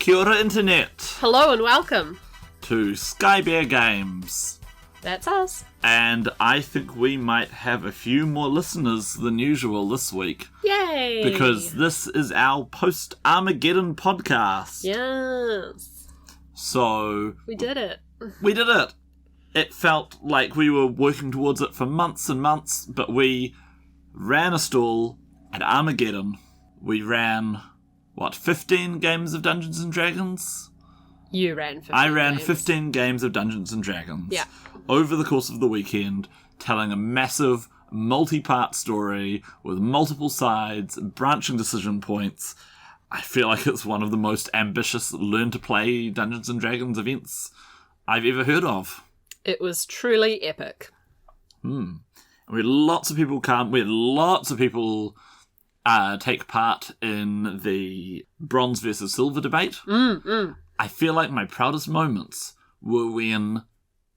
Kia ora Internet Hello and welcome to Sky Bear Games. That's us. And I think we might have a few more listeners than usual this week. Yay! Because this is our post-Armageddon podcast. Yes. So... We did it. We did it. It felt like we were working towards it for months and months, but we ran a stall at Armageddon. We ran, 15 games of Dungeons and Dragons? You ran 15 I ran games. 15 games of Dungeons and Dragons. Yeah. Over the course of the weekend, telling a massive, multi-part story with multiple sides, branching decision points. I feel like it's one of the most ambitious learn-to-play Dungeons and Dragons events I've ever heard of. It was truly epic. We had lots of people come. We had lots of people take part in the bronze versus silver debate. I feel like my proudest moments were when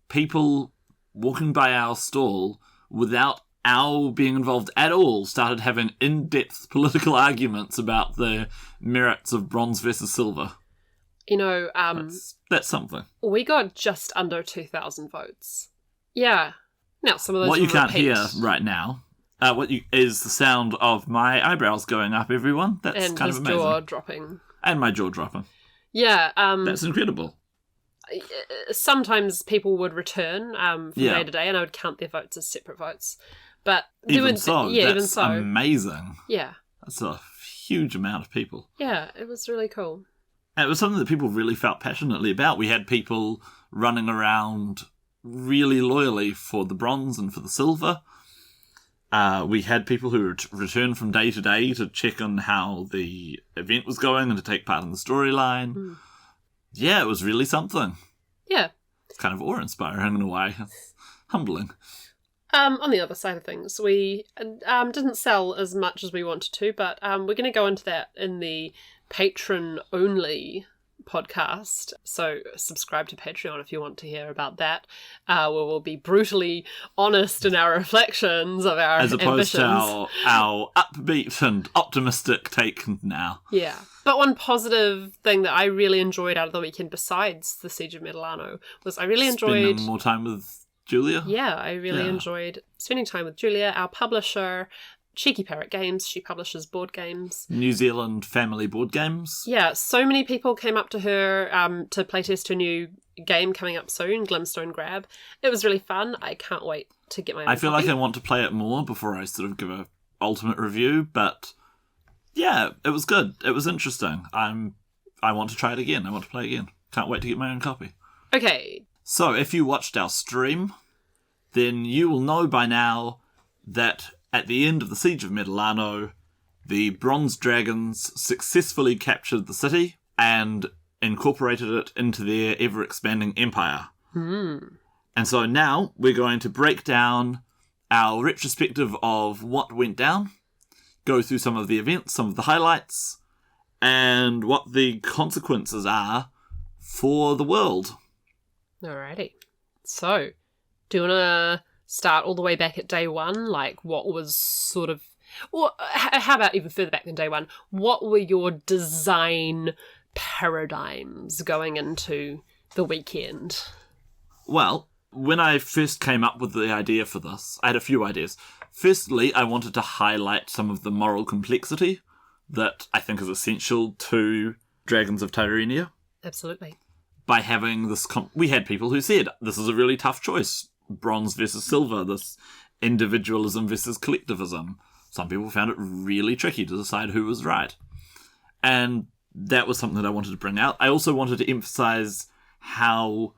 people walking by our stall without our being involved at all started having in-depth political arguments about the merits of bronze versus silver. You know, That's something. we got just under 2,000 votes. Yeah. Now, some of those What you were can't repeat. hear right now is the sound of my eyebrows going up, everyone. That's And kind his of amazing. jaw dropping. And my jaw dropping. Yeah. That's incredible. Sometimes people would return from Yeah. day to day, and I would count their votes as separate votes. But Even so, yeah, that's even so, amazing. yeah, That's a huge amount of people. yeah, it was really cool. And it was something that people really felt passionately about. We had people running around really loyally for the bronze and for the silver. We had people who returned from day to day to check on how the event was going and to take part in the storyline. Yeah, it was really something. Yeah. It's kind of awe-inspiring in a way. It's humbling. On the other side of things, we didn't sell as much as we wanted to, but we're going to go into that in the patron-only podcast. So subscribe to Patreon if you want to hear about that, where we'll be brutally honest in our reflections of our As opposed ambitions. to our upbeat and optimistic take now. Yeah. But one positive thing that I really enjoyed out of the weekend, besides the Siege of Medilano, was I really enjoyed... Spending more time with Julia? Yeah, I really Yeah. enjoyed spending time with Julia, our publisher, Cheeky Parrot Games. She publishes board games. New Zealand family board games. Yeah, so many people came up to her to playtest her new game coming up soon, Glimstone Grab. It was really fun. I can't wait to get my own I feel copy. like I want to play it more before I sort of give a ultimate review, but yeah, it was good. It was interesting. I want to try it again. I want to play again. Can't wait to get my own copy. Okay. So, if you watched our stream, then you will know by now that at the end of the Siege of Medilano, the Bronze Dragons successfully captured the city and incorporated it into their ever-expanding empire. And so now we're going to break down our retrospective of what went down, go through some of the events, some of the highlights, and what the consequences are for the world. Alrighty. So, do you want to start all the way back at day one? Like, what was sort of... Or how about even further back than day one? What were your design paradigms going into the weekend? Well, when I first came up with the idea for this, I had a few ideas. Firstly, I wanted to highlight some of the moral complexity that I think is essential to Dragons of Tyrannia. Absolutely. By having this... we had people who said, this is a really tough choice. Bronze versus silver, this individualism versus collectivism. Some people found it really tricky to decide who was right. And that was something that I wanted to bring out. I also wanted to emphasize how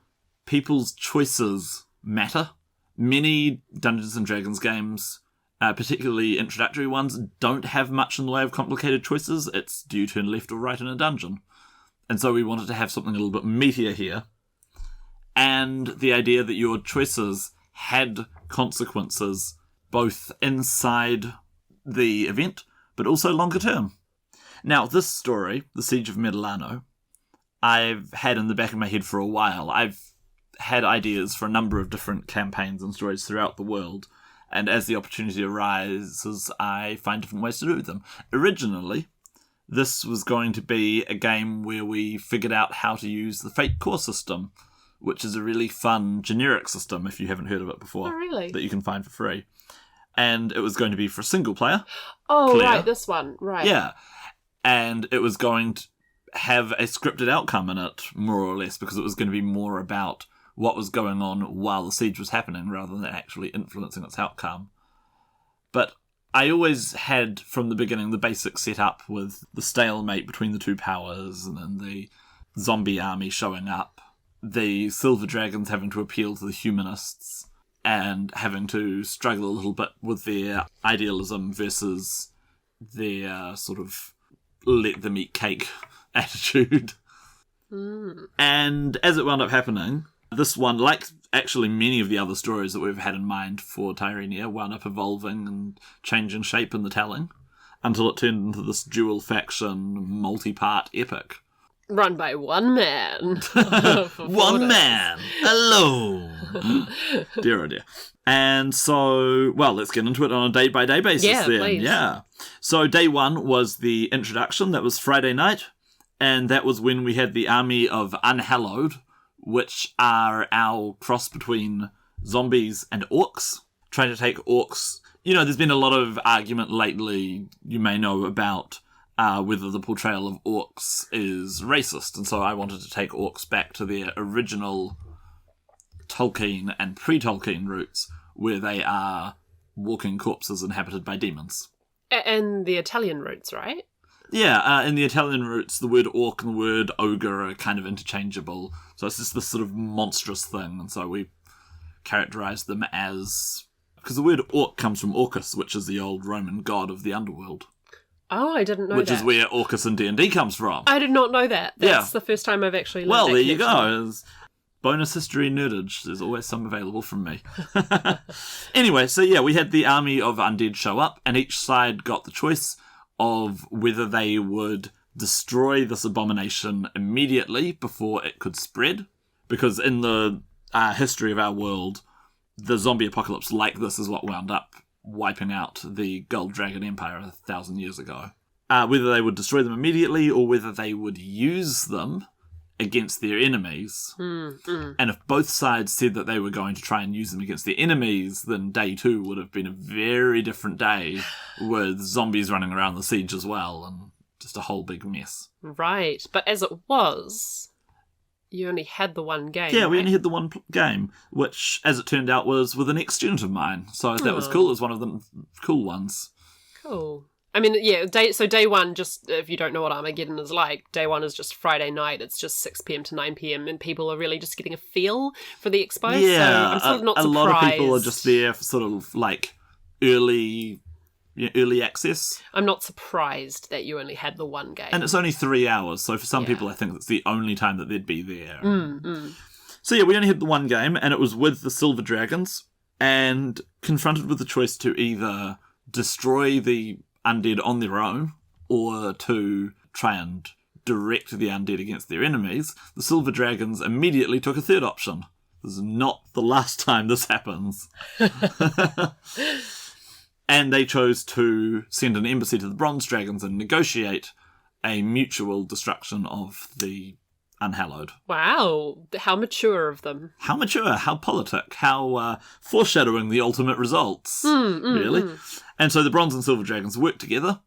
people's choices matter. Many Dungeons & Dragons games, particularly introductory ones, don't have much in the way of complicated choices. It's do you turn left or right in a dungeon? And so we wanted to have something a little bit meatier here. And the idea that your choices had consequences both inside the event, but also longer term. Now, this story, the Siege of Medilano, I've had in the back of my head for a while. I've had ideas for a number of different campaigns and stories throughout the world, and as the opportunity arises, I find different ways to do them. Originally, this was going to be a game where we figured out how to use the Fate Core system, which is a really fun generic system, if you haven't heard of it before. Oh, really? That you can find for free. And it was going to be for a single player. Oh, Claire. right, this one. Right. Yeah. And it was going to have a scripted outcome in it, more or less, because it was going to be more about what was going on while the siege was happening, rather than actually influencing its outcome. But I always had, from the beginning, the basic setup with the stalemate between the two powers, and then the zombie army showing up, the silver dragons having to appeal to the humanists, and having to struggle a little bit with their idealism versus their sort of let them eat cake attitude. And as it wound up happening, this one, like actually many of the other stories that we've had in mind for Tyrannia, wound up evolving and changing shape in the telling until it turned into this dual faction multi-part epic. Run by one man. One man alone. Dear oh dear. And so, well, let's get into it on a day-by-day basis then. Please. Yeah. So day one was the introduction. That was Friday night. And that was when we had the army of Unhallowed, which are our cross between zombies and orcs, trying to take orcs. You know, there's been a lot of argument lately, you may know, about whether the portrayal of orcs is racist, and so I wanted to take orcs back to their original Tolkien and pre-Tolkien roots, where they are walking corpses inhabited by demons. And the Italian roots, right? Yeah, in the Italian roots, the word orc and the word ogre are kind of interchangeable, so it's just this sort of monstrous thing, and so we characterise them as... Because the word orc comes from Orcus, which is the old Roman god of the underworld. Oh, I didn't know that. Which is where Orcus in D&D comes from. I did not know that. That's the first time I've actually learned Well, that there you connection. go. It's bonus history nerdage. There's always some available from me. Anyway, so yeah, we had the army of undead show up, and each side got the choice of whether they would destroy this abomination immediately before it could spread. Because in the history of our world, the zombie apocalypse like this is what wound up wiping out the Gold Dragon Empire 1,000 years ago. Whether they would destroy them immediately or whether they would use them against their enemies. And if both sides said that they were going to try and use them against their enemies, then day two would have been a very different day with zombies running around the siege as well, and just a whole big mess. Right, but as it was, you only had the one game. Yeah, right? we only had the one game, which, as it turned out, was with an ex-student of mine. So that was cool. It was one of the cool ones. Cool. I mean, yeah, day one, just if you don't know what Armageddon is like, day one is just Friday night. It's just 6 p.m. to 9 p.m. and people are really just getting a feel for the expo. Yeah, so I'm sort of not a surprised. lot of people are just there for sort of like early access. I'm not surprised that you only had the one game. And it's only 3 hours, so for some people I think it's the only time that they'd be there. So yeah, we only had the one game, and it was with the Silver Dragons, and confronted with the choice to either destroy the undead on their own, or to try and direct the undead against their enemies, the Silver Dragons immediately took a third option. This is not the last time this happens. And they chose to send an embassy to the Bronze Dragons and negotiate a mutual destruction of the Unhallowed. Wow, how mature of them. How mature, how politic, how foreshadowing the ultimate results, really. And so the Bronze and Silver Dragons worked together.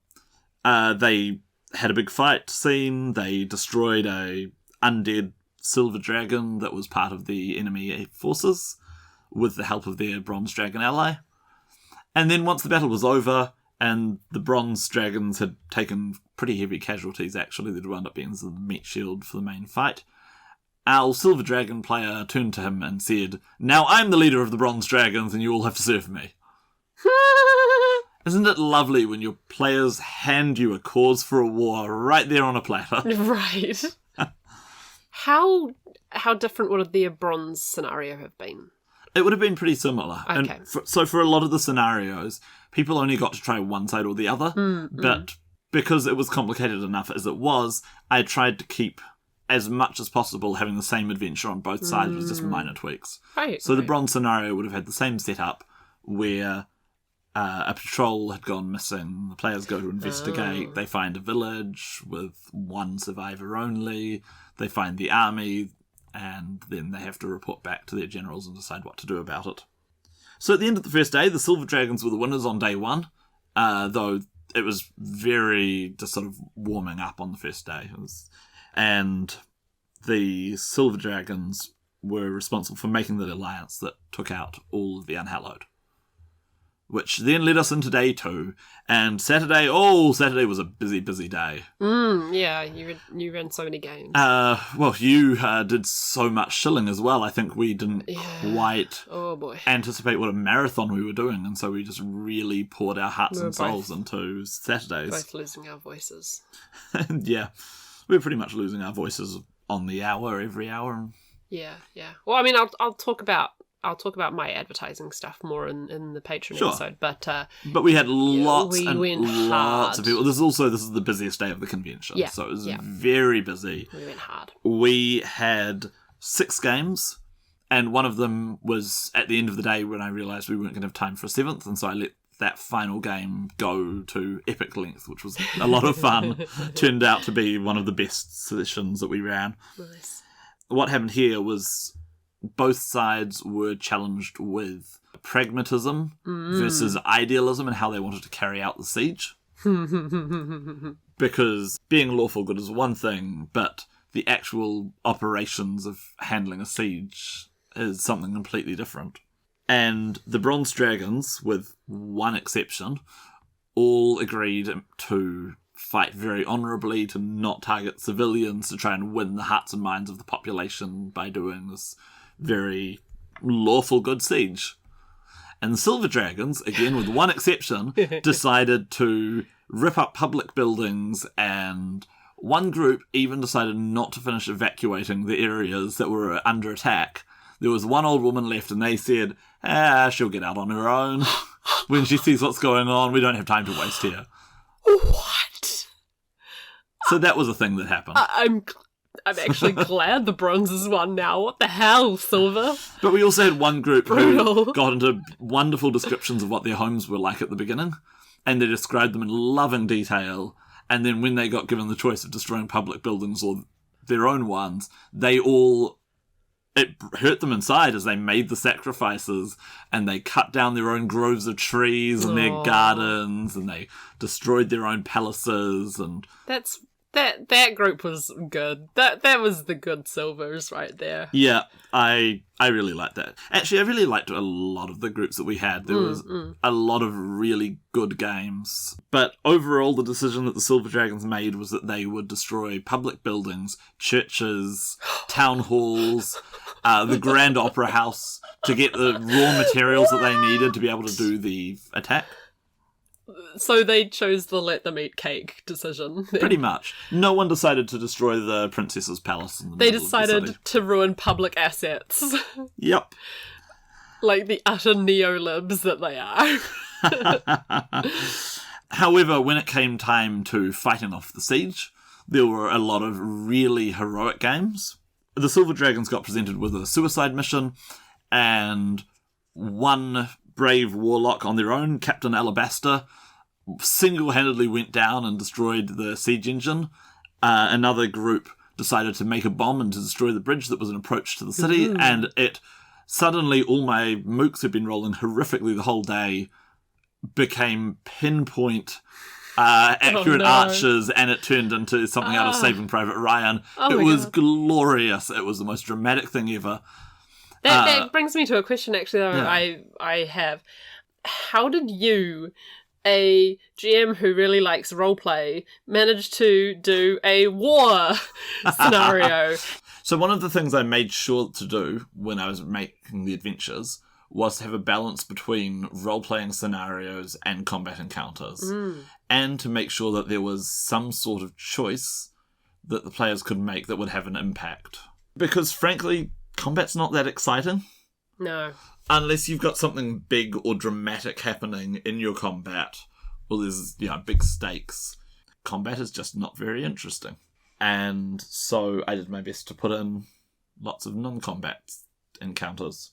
They had a big fight scene. They destroyed a undead Silver Dragon that was part of the enemy forces with the help of their Bronze Dragon ally. And then once the battle was over, and the Bronze Dragons had taken pretty heavy casualties, actually, that wound up being the meat shield for the main fight, our Silver Dragon player turned to him and said, "Now I'm the leader of the Bronze Dragons, and you all have to serve me." Isn't it lovely when your players hand you a cause for a war right there on a platter? Right. How different would the bronze scenario have been? It would have been pretty similar. Okay. And so for a lot of the scenarios, people only got to try one side or the other. But because it was complicated enough as it was, I tried to keep as much as possible having the same adventure on both sides with just minor tweaks. Right. So the bronze scenario would have had the same setup where a patrol had gone missing. The players go to investigate. They find a village with one survivor only. They find the army, and then they have to report back to their generals and decide what to do about it. So at the end of the first day, the Silver Dragons were the winners on day one, though it was very just sort of warming up on the first day. And the Silver Dragons were responsible for making the alliance that took out all of the Unhallowed. Which then led us into day 2. And Saturday was a busy, busy day. Yeah, you ran so many games. Well, you did so much shilling as well. I think we didn't quite anticipate what a marathon we were doing. And so we just really poured our hearts and souls into Saturdays. Both losing our voices. Yeah, we were pretty much losing our voices on the hour, every hour. Yeah. Well, I mean, I'll talk about my advertising stuff more in the Patreon episode, but we had lots of people. This is the busiest day of the convention, so it was very busy. We went hard. We had 6 games, and one of them was at the end of the day when I realised we weren't going to have time for a 7th, and so I let that final game go to epic length, which was a lot of fun. Turned out to be one of the best sessions that we ran. Nice. What happened here was both sides were challenged with pragmatism versus idealism and how they wanted to carry out the siege. Because being lawful good is one thing, but the actual operations of handling a siege is something completely different. And the Bronze Dragons, with one exception, all agreed to fight very honourably, to not target civilians, to try and win the hearts and minds of the population by doing this very lawful good siege. And the Silver Dragons, again with one exception, decided to rip up public buildings, and one group even decided not to finish evacuating the areas that were under attack. There was one old woman left, and they said, she'll get out on her own when she sees what's going on. We don't have time to waste here. What? So that was a thing that happened. I'm actually glad the bronzes won now. What the hell, Silver? But we also had one group who got into wonderful descriptions of what their homes were like at the beginning, and they described them in loving detail. And then when they got given the choice of destroying public buildings or their own ones, it hurt them inside as they made the sacrifices, and they cut down their own groves of trees and their gardens, and they destroyed their own palaces. And that group was good. That was the good Silvers right there. Yeah, I really liked that. Actually, I really liked a lot of the groups that we had. There was a lot of really good games. But overall, the decision that the Silver Dragons made was that they would destroy public buildings, churches, town halls, the Grand Opera House, to get the raw materials that they needed to be able to do the attack. So they chose the let them eat cake decision. Pretty much. No one decided to destroy the princess's palace in the They middle of the decided city. to ruin public assets. Yep. Like the utter neo-libs that they are. However, when it came time to fighting off the siege, there were a lot of really heroic games. The Silver Dragons got presented with a suicide mission, and one brave warlock on their own, Captain Alabaster, single-handedly went down and destroyed the siege engine. Another group decided to make a bomb and to destroy the bridge that was an approach to the city, and it suddenly, all my mooks had been rolling horrifically the whole day, became pinpoint accurate archers, and it turned into something out of Saving Private Ryan. It was glorious. It was the most dramatic thing ever. That brings me to a question, actually, though, Yeah. I have. How did you, a GM who really likes roleplay, manage to do a war scenario? So one of the things I made sure to do when I was making the adventures was to have a balance between role-playing scenarios and combat encounters, and to make sure that there was some sort of choice that the players could make that would have an impact. Because, frankly, combat's not that exciting. No. Unless you've got something big or dramatic happening in your combat, or there's, big stakes. Combat is just not very interesting. And so I did my best to put in lots of non-combat encounters.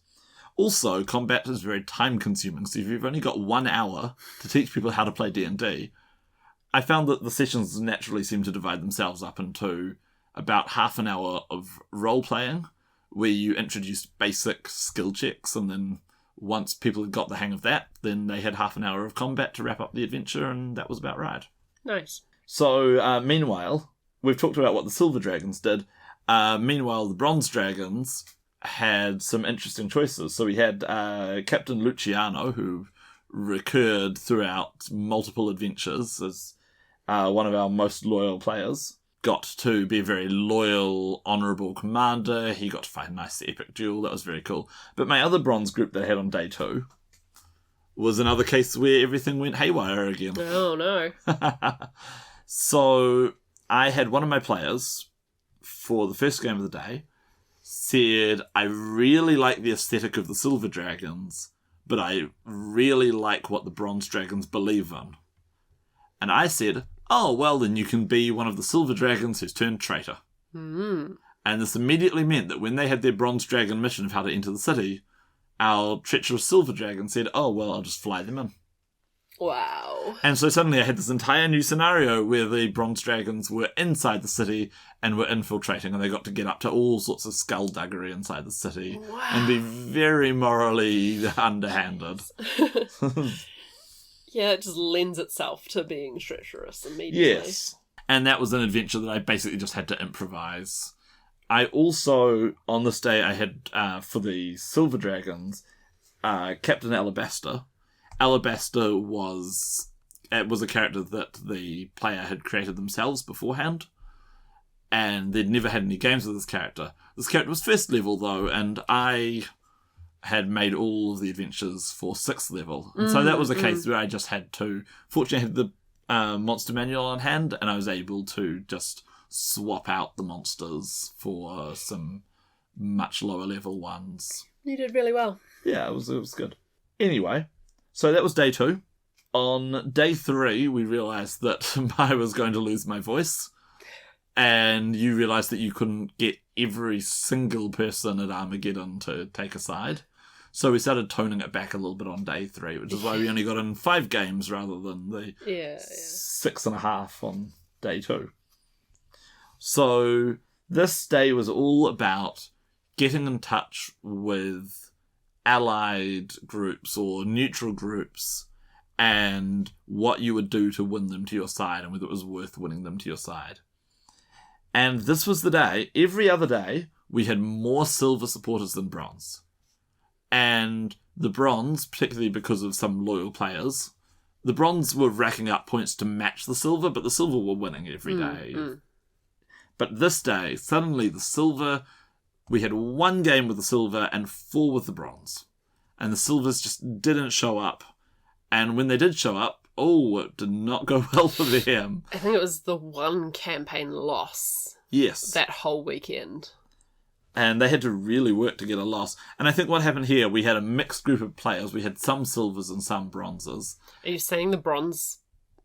Also, combat is very time-consuming, so if you've only got 1 hour to teach people how to play D&D, I found that the sessions naturally seem to divide themselves up into about half an hour of role-playing, where you introduce basic skill checks, and then once people had got the hang of that, then they had half an hour of combat to wrap up the adventure, and that was about right. Nice. So, meanwhile, we've talked about what the Silver Dragons did. Meanwhile, the Bronze Dragons had some interesting choices. So we had Captain Luciano, who recurred throughout multiple adventures as one of our most loyal players. Got to be a very loyal, honourable commander. He got to fight a nice epic duel. That was very cool. But my other bronze group that I had on day 2 was another case where everything went haywire again. Oh, no. So I had one of my players for the first game of the day said, I really like the aesthetic of the Silver Dragons, but I really like what the Bronze Dragons believe in. And I said, oh, well, then you can be one of the Silver Dragons who's turned traitor. Mm. And this immediately meant that when they had their Bronze Dragon mission of how to enter the city, our treacherous Silver Dragon said, oh, well, I'll just fly them in. Wow. And so suddenly I had this entire new scenario where the Bronze Dragons were inside the city and were infiltrating, and they got to get up to all sorts of skullduggery inside the city and be very morally underhanded. Yeah, it just lends itself to being treacherous immediately. Yes. And that was an adventure that I basically just had to improvise. I also, on this day, I had, for the Silver Dragons, Captain Alabaster. Alabaster was a character that the player had created themselves beforehand, and they'd never had any games with this character. This character was 1st level, though, and I had made all of the adventures for 6th level. And so that was a case where I just had to... Fortunately, I had the monster manual on hand, and I was able to just swap out the monsters for some much lower level ones. You did really well. Yeah, it was good. Anyway, so that was day 2. On day 3, we realised that I was going to lose my voice, and you realised that you couldn't get every single person at Armageddon to take a side. So we started toning it back a little bit on day 3, which is why we only got in 5 games rather than the 6.5 on day 2. So this day was all about getting in touch with allied groups or neutral groups and what you would do to win them to your side and whether it was worth winning them to your side. And this was the day. Every other day, we had more silver supporters than bronze. And the bronze, particularly because of some loyal players, the bronze were racking up points to match the silver, but the silver were winning every day. But this day, suddenly the silver... We had 1 game with the silver and 4 with the bronze. And the silvers just didn't show up. And when they did show up, it did not go well for them. I think it was the 1 campaign loss. Yes. That whole weekend. And they had to really work to get a loss. And I think what happened here, we had a mixed group of players. We had some silvers and some bronzes. Are you saying the bronze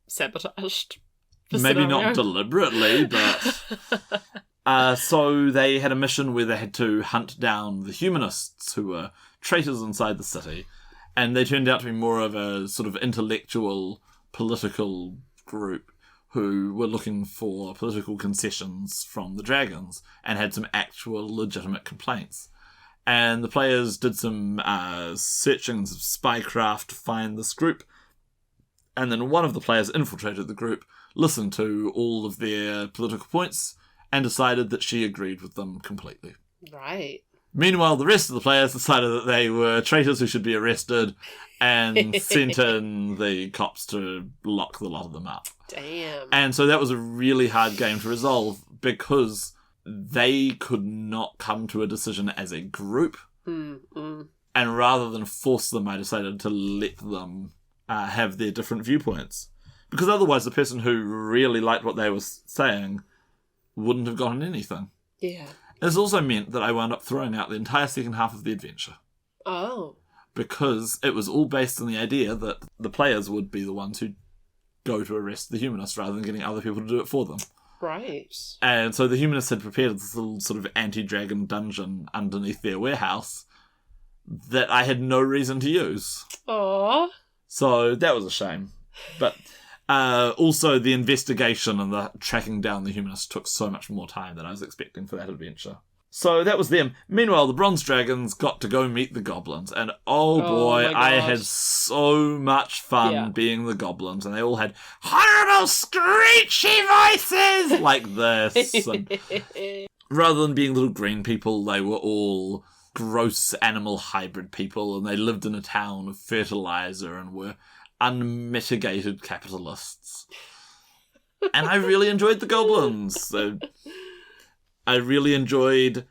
sabotaged the Maybe scenario? not deliberately, but... so they had a mission where they had to hunt down the humanists who were traitors inside the city. And they turned out to be more of a sort of intellectual, political group who were looking for political concessions from the dragons and had some actual legitimate complaints. And the players did some searching and some spycraft to find this group. And then one of the players infiltrated the group, listened to all of their political points, and decided that she agreed with them completely. Right. Meanwhile, the rest of the players decided that they were traitors who should be arrested and sent in the cops to lock the lot of them up. Damn. And so that was a really hard game to resolve because they could not come to a decision as a group. And rather than force them, I decided to let them have their different viewpoints. Because otherwise the person who really liked what they were saying wouldn't have gotten anything. Yeah. This also meant that I wound up throwing out the entire second half of the adventure. Oh. Because it was all based on the idea that the players would be the ones who go to arrest the humanists rather than getting other people to do it for them. Right. And so the humanists had prepared this little sort of anti-dragon dungeon underneath their warehouse, that I had no reason to use. Aww. So that was a shame. But also the investigation and the tracking down the humanists took so much more time than I was expecting for that adventure. So that was them. Meanwhile, the Bronze Dragons got to go meet the goblins. And oh boy, I had so much fun being the goblins. And they all had horrible screechy voices like this. And rather than being little green people, they were all gross animal hybrid people. And they lived in a town of fertilizer and were unmitigated capitalists. And I really enjoyed the goblins. So I really enjoyed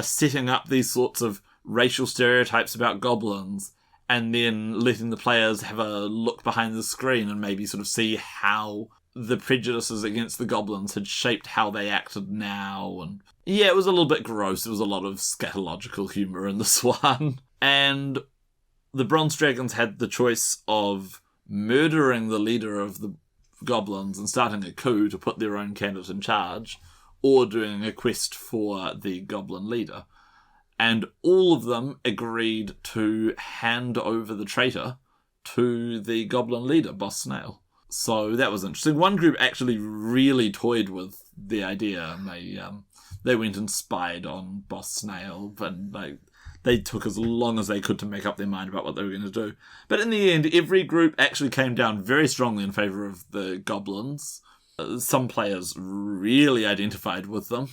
setting up these sorts of racial stereotypes about goblins and then letting the players have a look behind the screen and maybe sort of see how the prejudices against the goblins had shaped how they acted now. And yeah, it was a little bit gross. There was a lot of scatological humour in this one. And the Bronze Dragons had the choice of murdering the leader of the goblins and starting a coup to put their own candidate in charge, or doing a quest for the goblin leader. And all of them agreed to hand over the traitor to the goblin leader, Boss Snail. So that was interesting. One group actually really toyed with the idea, and they went and spied on Boss Snail, and they took as long as they could to make up their mind about what they were going to do. But in the end, every group actually came down very strongly in favour of the goblins. Some players really identified with them.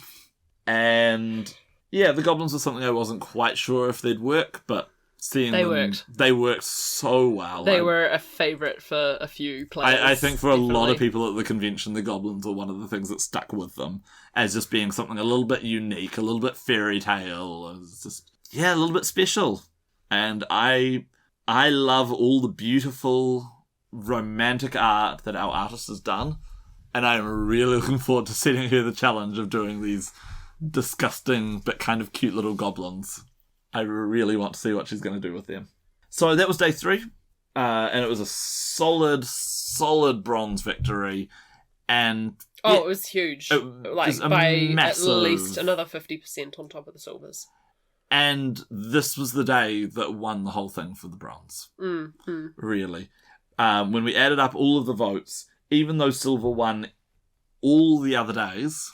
And yeah, the goblins were something I wasn't quite sure if they'd work, but seeing they worked so well. They were a favourite for a few players. I think for definitely. A lot of people at the convention, the goblins were one of the things that stuck with them as just being something a little bit unique, a little bit fairy tale. It was just, yeah, a little bit special. And I love all the beautiful romantic art that our artist has done. And I'm really looking forward to setting her the challenge of doing these disgusting but kind of cute little goblins. I really want to see what she's going to do with them. So that was day 3. And it was a solid bronze victory. And it was huge. Like by massive, at least another 50% on top of the silvers. And this was the day that won the whole thing for the bronze. Mm-hmm. Really. When we added up all of the votes, even though silver won all the other days,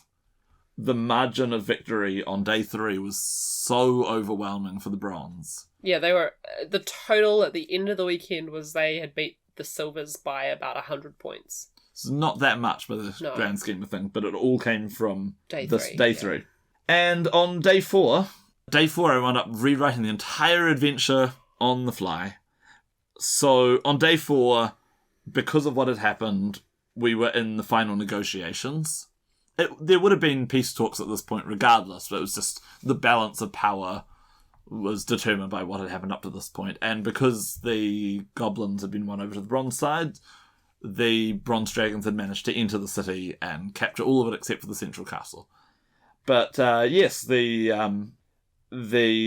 the margin of victory on day 3 was so overwhelming for the bronze. Yeah, they were. The total at the end of the weekend was they had beat the silvers by about 100 points. It's not that much by the grand scheme of things, but it all came from day 3. And on day 4, I wound up rewriting the entire adventure on the fly. So on day 4, because of what had happened, we were in the final negotiations. There would have been peace talks at this point regardless, but it was just the balance of power was determined by what had happened up to this point. And because the goblins had been won over to the bronze side, the Bronze Dragons had managed to enter the city and capture all of it except for the central castle. But yes, the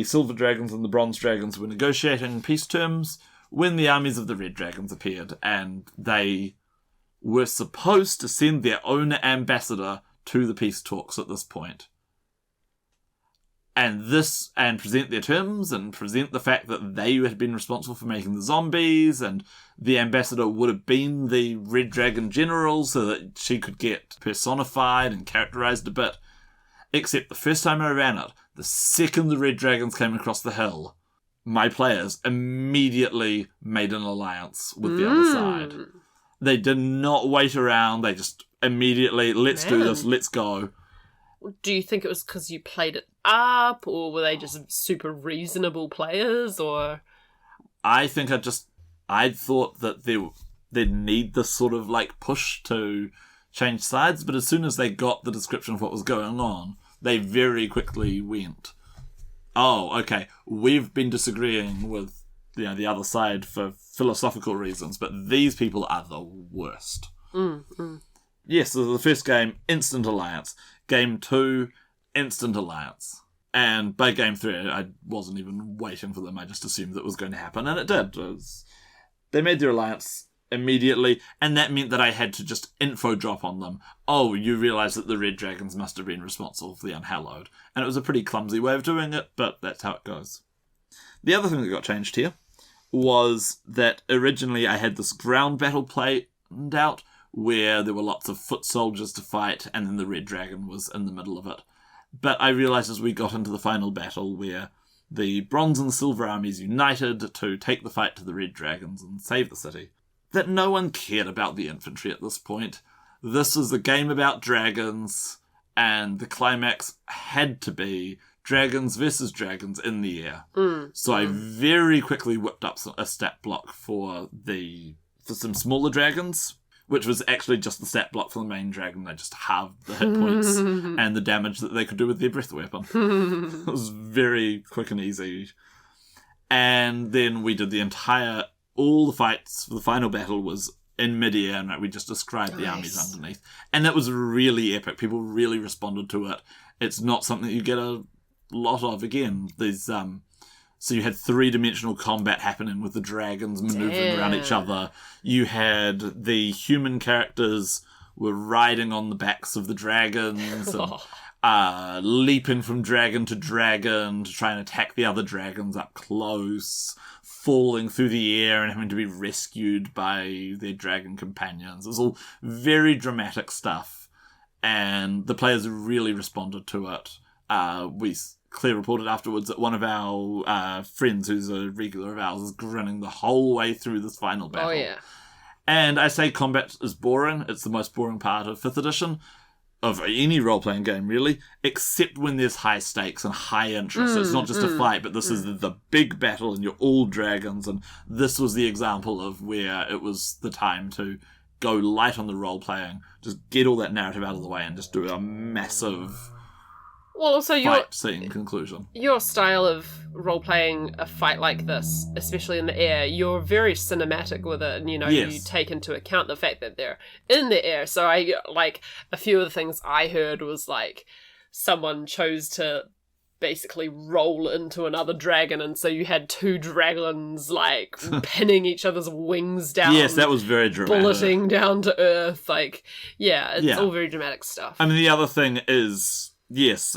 Silver Dragons and the Bronze Dragons were negotiating peace terms when the armies of the Red Dragons appeared, and they were supposed to send their own ambassador to the peace talks at this point. And present their terms and present the fact that they had been responsible for making the zombies, and the ambassador would have been the Red Dragon general so that she could get personified and characterized a bit. Except the first time I ran it, the second the Red Dragons came across the hill, my players immediately made an alliance with the other side. They did not wait around. They just immediately, let's do this, let's go. Do you think it was because you played it up, or were they just super reasonable players, or? I think I'd thought that they'd need this sort of like push to change sides, but as soon as they got the description of what was going on, they very quickly went, oh, okay, we've been disagreeing with the other side for philosophical reasons, but these people are the worst. Yes, so the first game, instant alliance. Game 2, instant alliance. And by game 3, I wasn't even waiting for them. I just assumed that was going to happen, and it did. They made their alliance immediately, and that meant that I had to just info drop on them. Oh, you realise that the Red Dragons must have been responsible for the Unhallowed. And it was a pretty clumsy way of doing it, but that's how it goes. The other thing that got changed here was that originally I had this ground battle planned out where there were lots of foot soldiers to fight and then the red dragon was in the middle of it. But I realised as we got into the final battle where the bronze and silver armies united to take the fight to the red dragons and save the city, that no one cared about the infantry at this point. This was a game about dragons, and the climax had to be dragons versus dragons in the air. So I very quickly whipped up a stat block for some smaller dragons, which was actually just the stat block for the main dragon. They just halved the hit points and the damage that they could do with their breath weapon. It was very quick and easy. And then we did all the fights for the final battle was in mid-air, and we just described the armies underneath. And that was really epic. People really responded to it. It's not something that you get a lot of. Again, there's so you had 3-dimensional combat happening with the dragons maneuvering around each other. You had the human characters were riding on the backs of the dragons and leaping from dragon to dragon to try and attack the other dragons up close, falling through the air and having to be rescued by their dragon companions. It was all very dramatic stuff, and the players really responded to it. Claire reported afterwards that one of our friends, who's a regular of ours, is grinning the whole way through this final battle. Oh, yeah. And I say combat is boring. It's the most boring part of 5th edition, of any role-playing game, really, except when there's high stakes and high interest. It's not just a fight, but this is the big battle and you're all dragons, and this was the example of where it was the time to go light on the role-playing, just get all that narrative out of the way and just do a massive... Well, also fight scene conclusion. Your style of role-playing a fight like this, especially in the air, you're very cinematic with it, and you take into account the fact that they're in the air. So a few of the things I heard was someone chose to basically roll into another dragon, and so you had 2 dragons pinning each other's wings down. Yes, that was very dramatic. Bulleting down to earth. It's all very dramatic stuff. I mean, the other thing is... Yes,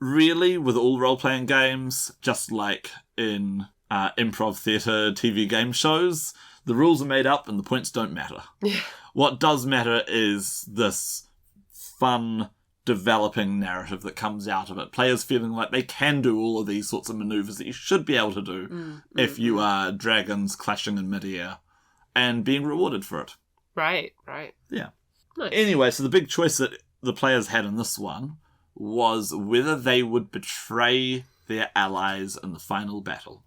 really, with all role-playing games, just like in improv theatre TV game shows, the rules are made up and the points don't matter. Yeah. What does matter is this fun, developing narrative that comes out of it. Players feeling like they can do all of these sorts of manoeuvres that you should be able to do if you are dragons clashing in mid-air and being rewarded for it. Right. Yeah. Nice. Anyway, so the big choice that the players had in this one was whether they would betray their allies in the final battle.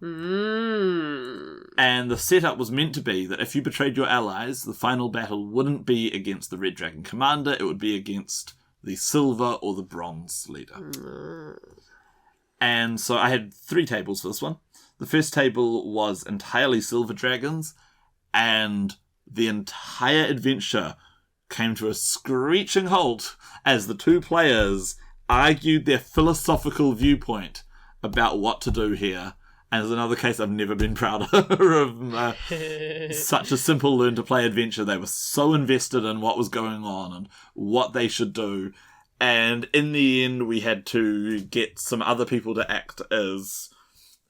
And the setup was meant to be that if you betrayed your allies, the final battle wouldn't be against the Red Dragon commander, it would be against the silver or the bronze leader. And so I had 3 tables for this one. The first table was entirely silver dragons, and the entire adventure came to a screeching halt as the 2 players argued their philosophical viewpoint about what to do here. And as another case, I've never been prouder of such a simple learn-to-play adventure. They were so invested in what was going on and what they should do. And in the end, we had to get some other people to act as...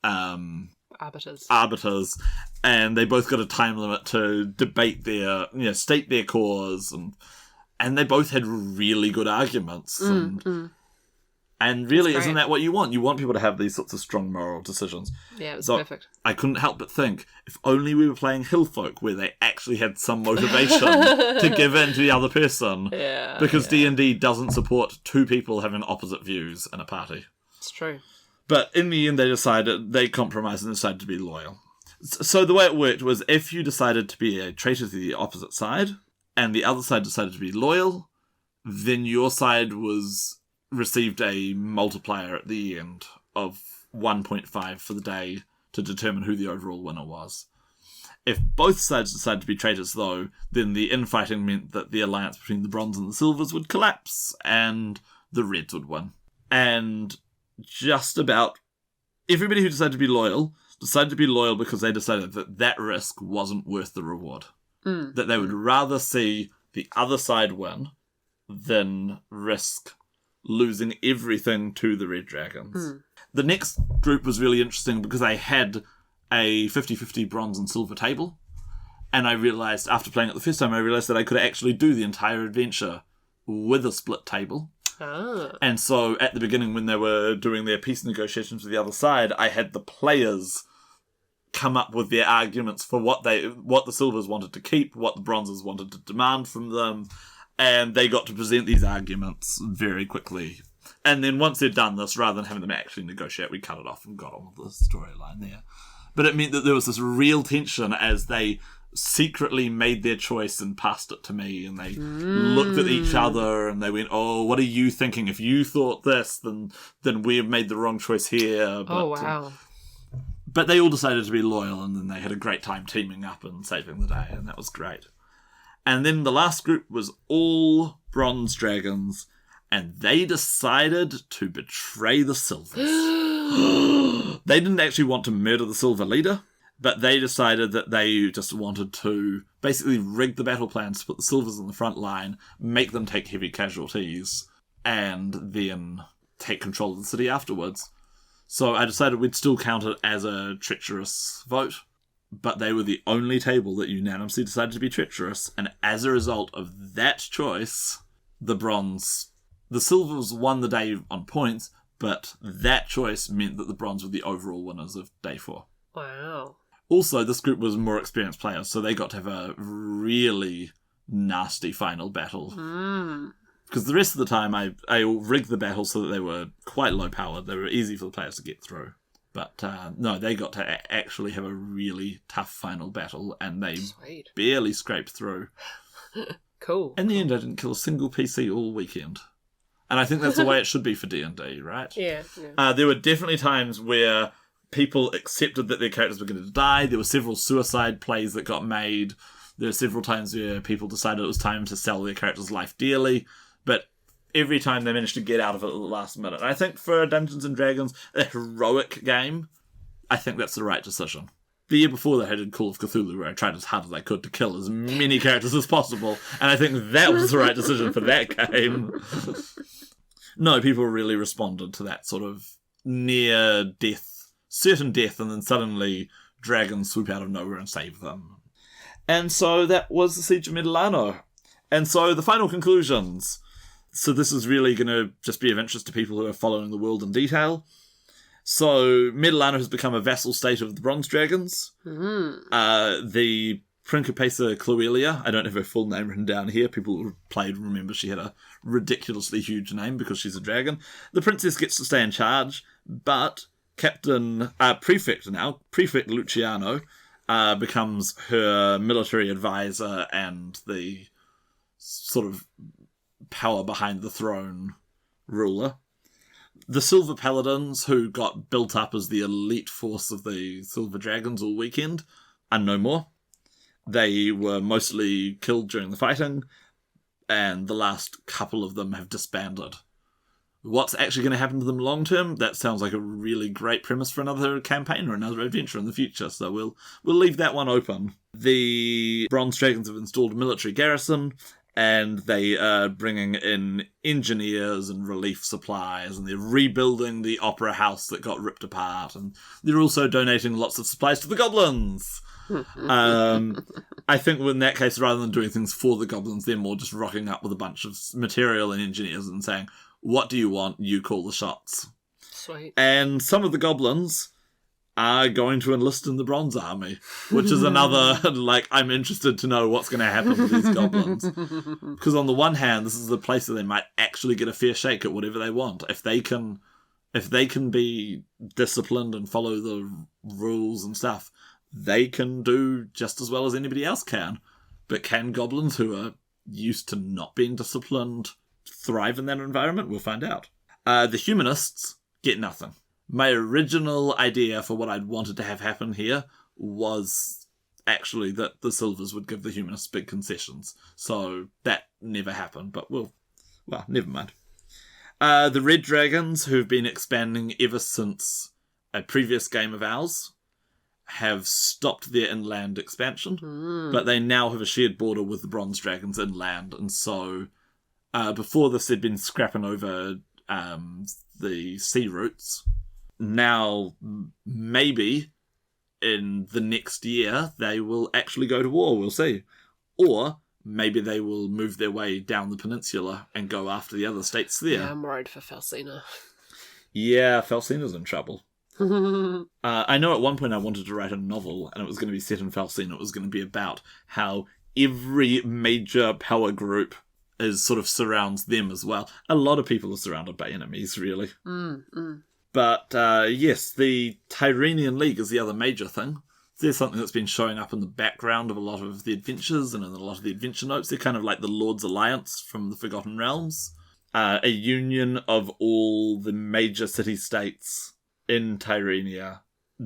arbiters. And they both got a time limit to debate state their cause. And they both had really good arguments. And really, isn't that what you want? You want people to have these sorts of strong moral decisions. Yeah, it was perfect. I couldn't help but think, if only we were playing Hillfolk, where they actually had some motivation to give in to the other person. Yeah. Because D&D doesn't support 2 people having opposite views in a party. It's true. But in the end, they compromised and decided to be loyal. So the way it worked was, if you decided to be a traitor to the opposite side, and the other side decided to be loyal, then your side received a multiplier at the end of 1.5 for the day to determine who the overall winner was. If both sides decided to be traitors, though, then the infighting meant that the alliance between the bronze and the silvers would collapse, and the reds would win. And just about everybody who decided to be loyal because they decided that risk wasn't worth the reward. That they would rather see the other side win than risk losing everything to the red dragons. The next group was really interesting because they had a 50-50 bronze and silver table. And I realised, after playing it the first time, I realised that I could actually do the entire adventure with a split table. Ah. And so at the beginning, when they were doing their peace negotiations with the other side, I had the players come up with their arguments for what the silvers wanted to keep, what the bronzes wanted to demand from them, and they got to present these arguments very quickly. And then once they'd done this, rather than having them actually negotiate, we cut it off and got on with the storyline there. But it meant that there was this real tension as they secretly made their choice and passed it to me, and they looked at each other and they went, "Oh, what are you thinking? If you thought this, then we have made the wrong choice here." But, oh, wow. But they all decided to be loyal, and then they had a great time teaming up and saving the day, and that was great. And then the last group was all bronze dragons, and they decided to betray the silvers. They didn't actually want to murder the silver leader, but they decided that they just wanted to basically rig the battle plans to put the silvers on the front line, make them take heavy casualties, and then take control of the city afterwards. So I decided we'd still count it as a treacherous vote, but they were the only table that unanimously decided to be treacherous, and as a result of that choice, the silvers won the day on points, but that choice meant that the bronze were the overall winners of day 4. Wow. Also, this group was more experienced players, so they got to have a really nasty final battle. Because the rest of the time, I rigged the battle so that they were quite low-powered. They were easy for the players to get through. But no, they got to actually have a really tough final battle, and they barely scraped through. Cool. In the end, I didn't kill a single PC all weekend. And I think that's the way it should be for D&D, right? Yeah. There were definitely times where people accepted that their characters were going to die. There were several suicide plays that got made. There were several times where people decided it was time to sell their character's life dearly. But every time they managed to get out of it at the last minute. And I think for Dungeons & Dragons, a heroic game, I think that's the right decision. The year before that, I did Call of Cthulhu, where I tried as hard as I could to kill as many characters as possible. And I think that was the right decision for that game. No, people really responded to that sort of near-death, certain death, and then suddenly dragons swoop out of nowhere and save them. And so that was the Siege of Medilano. And so the final conclusions. So this is really going to just be of interest to people who are following the world in detail. So Medilano has become a vassal state of the Bronze Dragons. The Principessa Cloelia, I don't have her full name written down here. People who played remember she had a ridiculously huge name because she's a dragon. The princess gets to stay in charge, but Prefect Luciano, becomes her military advisor and the sort of power behind the throne ruler. The Silver Paladins, who got built up as the elite force of the Silver Dragons all weekend, are no more. They were mostly killed during the fighting, and the last couple of them have disbanded. What's actually going to happen to them long term? That sounds like a really great premise for another campaign or another adventure in the future, so we'll leave that one open. The Bronze Dragons have installed a military garrison, and they are bringing in engineers and relief supplies, and they're rebuilding the opera house that got ripped apart, and they're also donating lots of supplies to the goblins. I think in that case, rather than doing things for the goblins, they're more just rocking up with a bunch of material and engineers and saying, "What do you want? You call the shots." Sweet. And some of the goblins are going to enlist in the Bronze Army, which is another, I'm interested to know what's going to happen to these goblins. Because on the one hand, this is the place where they might actually get a fair shake at whatever they want. If they can be disciplined and follow the rules and stuff, they can do just as well as anybody else can. But can goblins who are used to not being disciplined thrive in that environment? We'll find out. The humanists get nothing. My original idea for what I'd wanted to have happen here was actually that the Silvers would give the humanists big concessions. So that never happened, but never mind. The Red Dragons, who've been expanding ever since a previous game of ours, have stopped their inland expansion, but they now have a shared border with the Bronze Dragons inland, and so before this they'd been scrapping over the sea routes. Now, maybe in the next year, they will actually go to war, we'll see. Or maybe they will move their way down the peninsula and go after the other states there. Yeah, I'm worried for Falsina. Yeah, Falsina's in trouble. I know at one point I wanted to write a novel, and it was going to be set in Falsina. It was going to be about how every major power group sort of surrounds them as well. A lot of people are surrounded by enemies, really. But yes, the Tyrannian League is the other major thing. There's something that's been showing up in the background of a lot of the adventures and in a lot of the adventure notes. They're kind of like the Lord's Alliance from the Forgotten Realms. A union of all the major city-states in Tyrania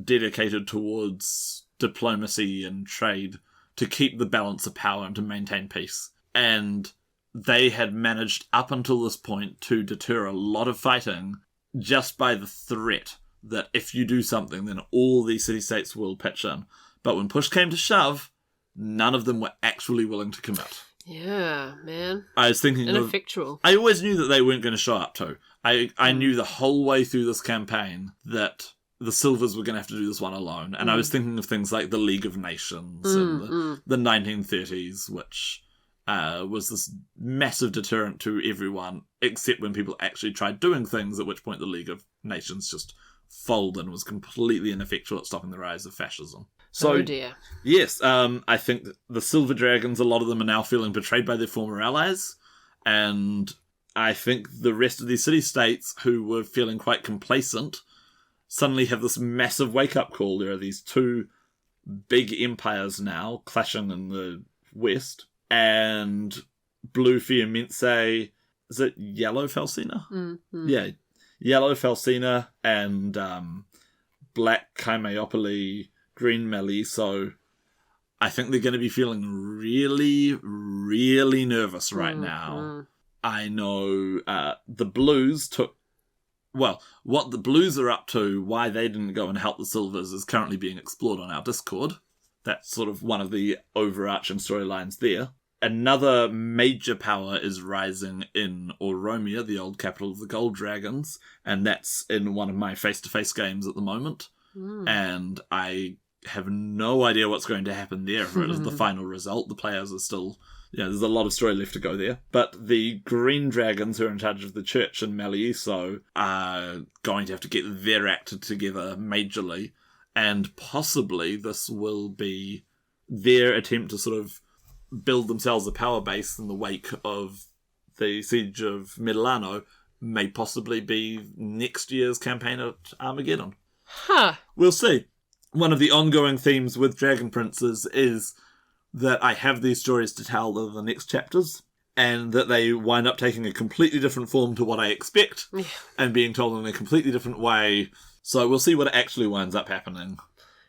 dedicated towards diplomacy and trade to keep the balance of power and to maintain peace. And they had managed up until this point to deter a lot of fighting just by the threat that if you do something, then all these city-states will pitch in. But when push came to shove, none of them were actually willing to commit. Yeah, man. I was thinking ineffectual. I always knew that they weren't going to show up to. I knew the whole way through this campaign that the Silvers were going to have to do this one alone. And I was thinking of things like the League of Nations and the 1930s, which was this massive deterrent to everyone, except when people actually tried doing things, at which point the League of Nations just folded and was completely ineffectual at stopping the rise of fascism. So, oh dear. Yes, I think that the Silver Dragons, a lot of them are now feeling betrayed by their former allies, and I think the rest of these city-states, who were feeling quite complacent, suddenly have this massive wake-up call. There are these two big empires now clashing in the west, and Blue Fiumense, is it Yellow Falsina? Yeah, Yellow Falsina and Black Chimeopoli, Green Meliso. I think they're going to be feeling really, really nervous right now. I know the Blues took... Well, what the Blues are up to, why they didn't go and help the Silvers, is currently being explored on our Discord. That's sort of one of the overarching storylines there. Another major power is rising in Oromia, the old capital of the Gold Dragons, and that's in one of my face-to-face games at the moment. And I have no idea what's going to happen there for the final result. The players are still... there's a lot of story left to go there. But the Green Dragons, who are in charge of the church in Malaiso, are going to have to get their act together majorly. And possibly this will be their attempt to sort of build themselves a power base in the wake of the Siege of Medilano, may possibly be next year's campaign at Armageddon. We'll see. One of the ongoing themes with Dragon Princes is that I have these stories to tell in the next chapters, and that they wind up taking a completely different form to what I expect, and being told in a completely different way. So we'll see what actually winds up happening.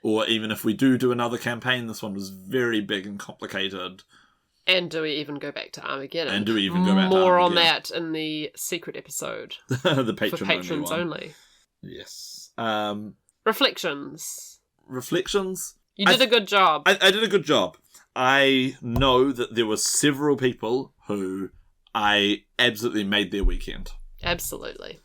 Or even if we do another campaign, this one was very big and complicated. And do we even go back to Armageddon? And do we even go back to More Armageddon? on that in the secret episode. The patron for patrons only. Yes. Reflections. You did a good job. I did a good job. I know that there were several people who I absolutely made their weekend. Absolutely.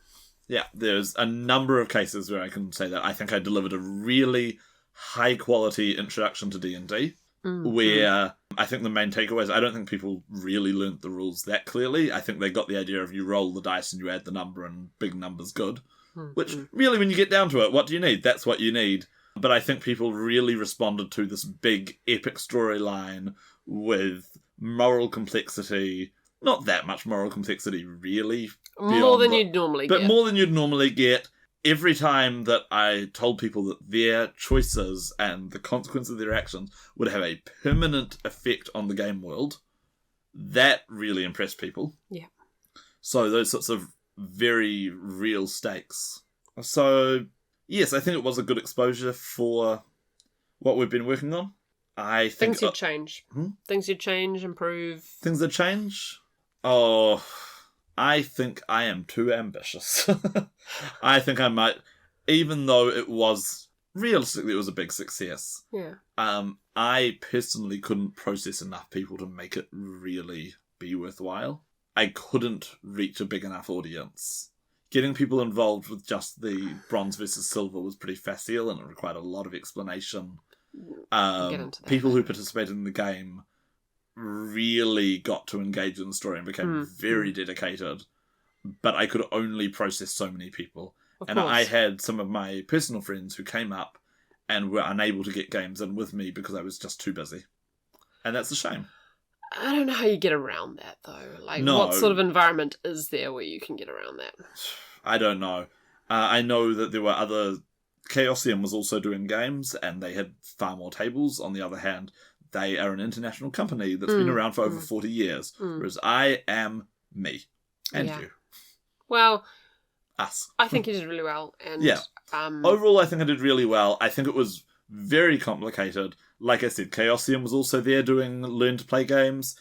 Yeah, there's a number of cases where I can say that I think I delivered a really high-quality introduction to D&D, where I think the main takeaways, I don't think people really learnt the rules that clearly. I think they got the idea of you roll the dice and you add the number and big number's good. Which, really, when you get down to it, what do you need? That's what you need. But I think people really responded to this big, epic storyline with moral complexity. Not that much moral complexity, really. More than you'd normally get. But more than you'd normally get. Every time that I told people that their choices and the consequences of their actions would have a permanent effect on the game world, that really impressed people. Yeah. So those sorts of very real stakes. So, yes, I think it was a good exposure for what we've been working on. I think Things you'd change. Things you'd change, improve. Things that change? Oh, I think I am too ambitious. I think I might, even though it was, realistically, it was a big success. Yeah. I personally couldn't process enough people to make it really be worthwhile. I couldn't reach a big enough audience. getting people involved with just the bronze versus silver was pretty facile, and it required a lot of explanation. We'll get into that People later. who participated in the game really got to engage in the story and became very dedicated, but I could only process so many people. Of And course. I had some of my personal friends who came up and were unable to get games in with me because I was just too busy. And that's a shame. I don't know how you get around that, though. Like, No. what sort of environment is there where you can get around that? I don't know. I know that there were other... Chaosium was also doing games, and they had far more tables. On the other hand, they are an international company that's been around for over 40 years, whereas I am me. And Yeah. you. Well, Us. I think you did really well. And, Yeah. Overall, I think I did really well. I think it was very complicated. Like I said, Chaosium was also there doing Learn to Play games.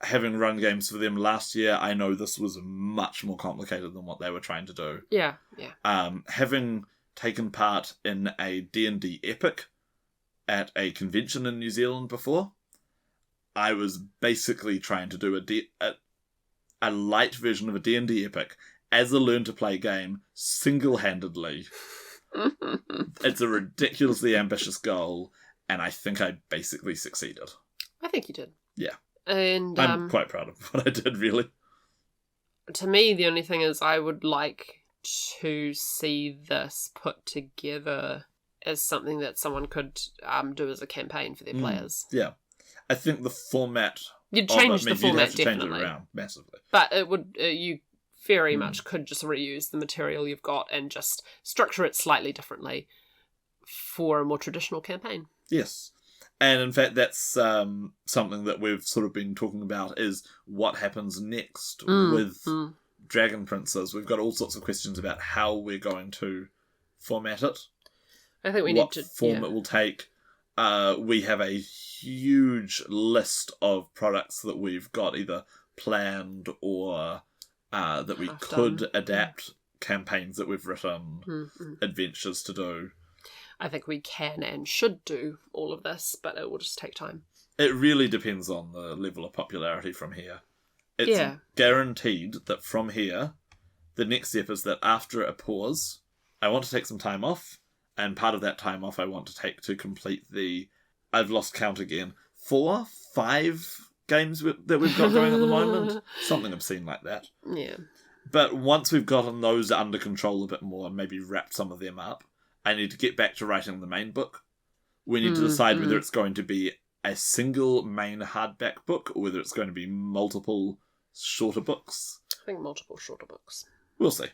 Having run games for them last year, I know this was much more complicated than what they were trying to do. Yeah. Having taken part in a D&D epic at a convention in New Zealand before, I was basically trying to do a light version of a D&D epic as a Learn to Play game single-handedly. It's a ridiculously ambitious goal, and I think I basically succeeded. I think you did. Yeah. And I'm quite proud of what I did, really. to me, the only thing is I would like to see this put together as something that someone could do as a campaign for their players. Yeah. I think the format... You'd change the you'd format, have to change definitely. it around massively. But it would you very much could just reuse the material you've got and just structure it slightly differently for a more traditional campaign. Yes. And in fact, that's something that we've sort of been talking about, is what happens next with Dragon Princes. We've got all sorts of questions about how we're going to format it. I think we what need to... form it will take. We have a huge list of products that we've got either planned or that we could adapt, campaigns that we've written, adventures to do. I think we can and should do all of this, but it will just take time. It really depends on the level of popularity from here. It's guaranteed that from here, the next step is that after a pause, I want to take some time off, and part of that time off I want to take to complete the... I've lost count again. 4, 5 games that we've got going at the moment. Something obscene like that. Yeah. But once we've gotten those under control a bit more and maybe wrapped some of them up, I need to get back to writing the main book. We need to decide whether it's going to be a single main hardback book or whether it's going to be multiple shorter books. I think multiple shorter books. We'll see.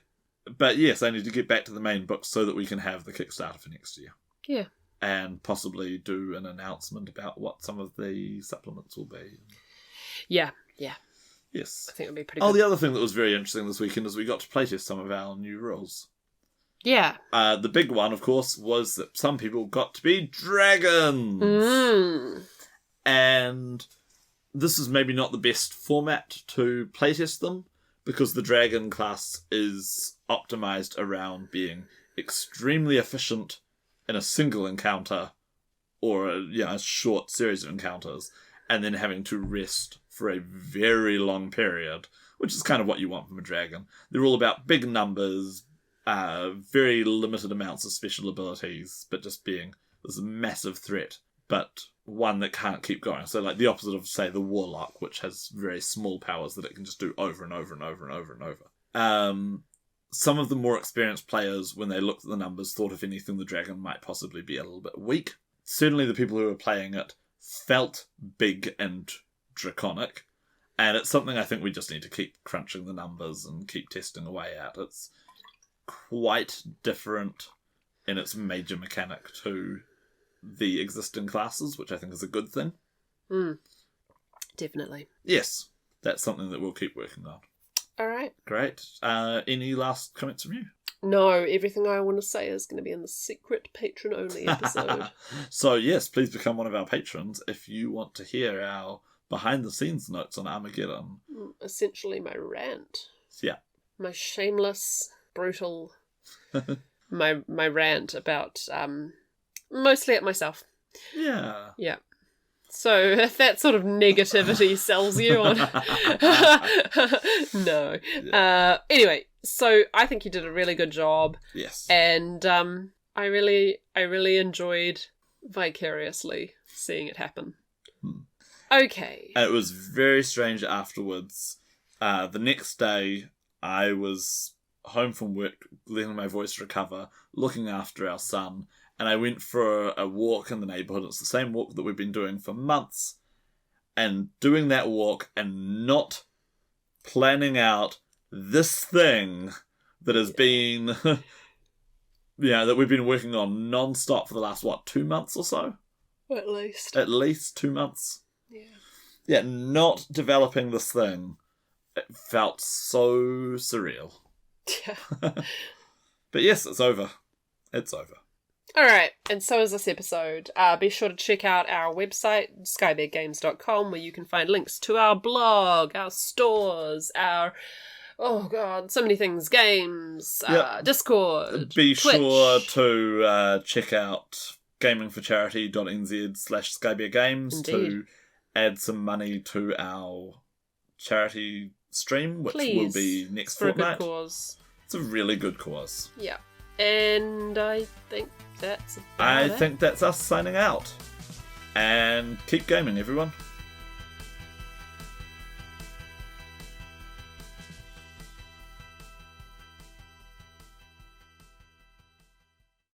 But yes, I need to get back to the main book so that we can have the Kickstarter for next year. Yeah. And possibly do an announcement about what some of the supplements will be. Yeah. Yes. I think it would be pretty good. Oh, the other thing that was very interesting this weekend is we got to playtest some of our new rules. Yeah. The big one, of course, was that some people got to be dragons. And this is maybe not the best format to playtest them, because the dragon class is optimized around being extremely efficient in a single encounter or a short series of encounters, and then having to rest for a very long period, which is kind of what you want from a dragon. They're all about big numbers, very limited amounts of special abilities, but just being this massive threat, but one that can't keep going. So like the opposite of, say, the warlock, which has very small powers that it can just do over and over and over and over and over. Some of the more experienced players, when they looked at the numbers, thought if anything the dragon might possibly be a little bit weak. Certainly the people who were playing it felt big and draconic, and it's something I think we just need to keep crunching the numbers and keep testing away at. It's quite different in its major mechanic to the existing classes, which I think is a good thing. Definitely. Yes, that's something that we'll keep working on. All right. Great. Any last comments from you? No, everything I want to say is going to be in the secret patron-only episode. So yes, please become one of our patrons if you want to hear our behind-the-scenes notes on Armageddon. Essentially my rant. Yeah. My shameless, brutal... my rant about... mostly at myself. Yeah. Yeah. So if that sort of negativity sells you on... No. Yeah. Anyway, so I think you did a really good job. Yes. And I really enjoyed vicariously seeing it happen. Okay. And it was very strange afterwards. The next day, I was home from work, letting my voice recover, looking after our son, and I went for a walk in the neighbourhood. It's the same walk that we've been doing for months. And doing that walk and not planning out this thing that has been, that we've been working on non-stop for the last, 2 months or so? At least. At least 2 months. Yeah. Yeah, not developing this thing, it felt so surreal. Yeah. But yes, it's over. It's over. Alright, and so is this episode. Be sure to check out our website, skybeargames.com, where you can find links to our blog, our stores, our... Oh god, so many things. Games, Discord, Be Twitch. sure to check out gamingforcharity.nz/skybeargames to add some money to our charity stream, which will be next fortnight. For a good cause. It's a really good cause. Yeah. And I think that's about it. I think that's us signing out. And keep gaming, everyone.